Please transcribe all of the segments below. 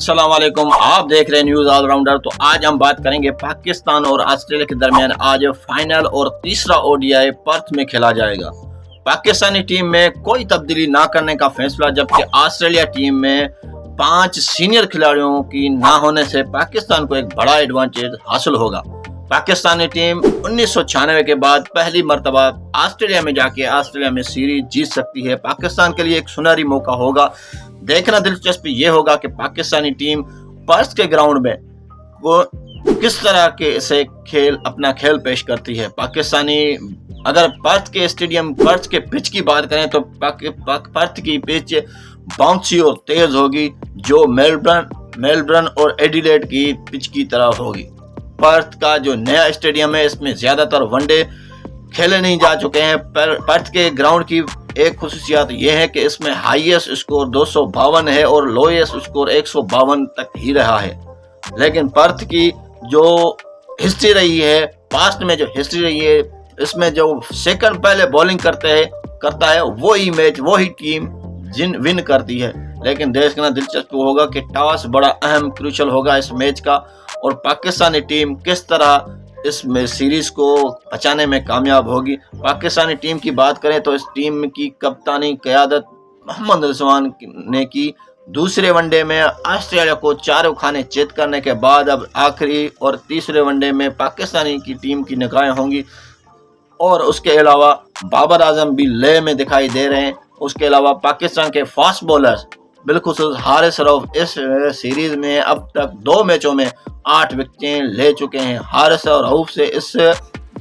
अस्सलाम वालेकुम, आप देख रहे हैं न्यूज़ ऑलराउंडर। तो आज हम बात करेंगे पाकिस्तान और ऑस्ट्रेलिया के दरमियान आज फाइनल और तीसरा ओडीआई पर्थ में खेला जाएगा। पाकिस्तानी टीम में कोई तब्दीली ना करने का फैसला, जबकि ऑस्ट्रेलिया टीम में 5 सीनियर खिलाड़ियों की ना होने से पाकिस्तान को एक बड़ा एडवांटेज हासिल होगा। पाकिस्तानी टीम 1996 के बाद पहली मर्तबा ऑस्ट्रेलिया में जाके ऑस्ट्रेलिया में सीरीज जीत सकती है। पाकिस्तान के लिए एक सुनहरी मौका होगा। देखना दिलचस्प ये होगा कि पाकिस्तानी टीम पर्थ के ग्राउंड में वो किस तरह के से अपना खेल पेश करती है। पाकिस्तानी अगर पर्थ के स्टेडियम पर्थ के पिच की बात करें तो पर्थ की पिच बाउंसी और तेज होगी, जो मेलबर्न और एडिलेड की पिच की तरह होगी। पर्थ का जो नया स्टेडियम है, इसमें ज्यादातर वनडे खेले नहीं जा चुके हैं। पर्थ के ग्राउंड की एक खुसूसियत यह है कि इसमें हाईएस्ट स्कोर 252 है और लोएस्ट स्कोर 152 तक ही रहा है। लेकिन पर्थ की जो हिस्ट्री रही है, पास्ट में जो हिस्ट्री रही है, इसमें जो सेकंड पहले बॉलिंग करता है वही मैच वही टीम विन करती है। लेकिन देखना दिलचस्प होगा कि टॉस बड़ा अहम क्रूशल होगा इस मैच का, और पाकिस्तानी टीम किस तरह इस सीरीज को बचाने में कामयाब होगी। पाकिस्तानी टीम की बात करें तो इस टीम की कप्तानी क़यादत मोहम्मद रिजवान ने की। दूसरे वनडे में ऑस्ट्रेलिया को 4 खाने चित करने के बाद अब आखिरी और तीसरे वनडे में पाकिस्तानी की टीम की निगाहें होंगी। और उसके अलावा बाबर आजम भी लय में दिखाई दे रहे हैं। उसके अलावा पाकिस्तान के फास्ट बॉलर्स बिलखुसूस हारिस रऊफ इस सीरीज में अब तक 2 मैचों में 8 विकेटें ले चुके हैं। हारिस और रऊफ से इस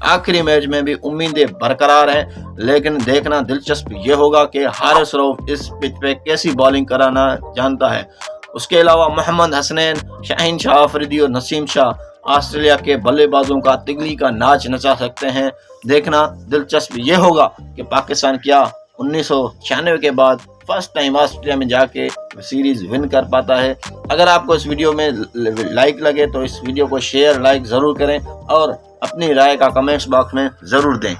आखिरी मैच में भी उम्मीदें बरकरार हैं। लेकिन देखना दिलचस्प ये होगा कि हारिस रऊफ इस पिच पे कैसी बॉलिंग कराना जानता है। उसके अलावा मोहम्मद हसनैन, शाहीन शाह अफरीदी और नसीम शाह ऑस्ट्रेलिया के बल्लेबाजों का तिगली का नाच नचा सकते हैं। देखना दिलचस्प ये होगा कि पाकिस्तान क्या 1996 के बाद फर्स्ट टाइम ऑस्ट्रेलिया में जाके सीरीज विन कर पाता है। अगर आपको इस वीडियो में लाइक लगे तो इस वीडियो को शेयर लाइक ज़रूर करें और अपनी राय का कमेंट्स बॉक्स में ज़रूर दें।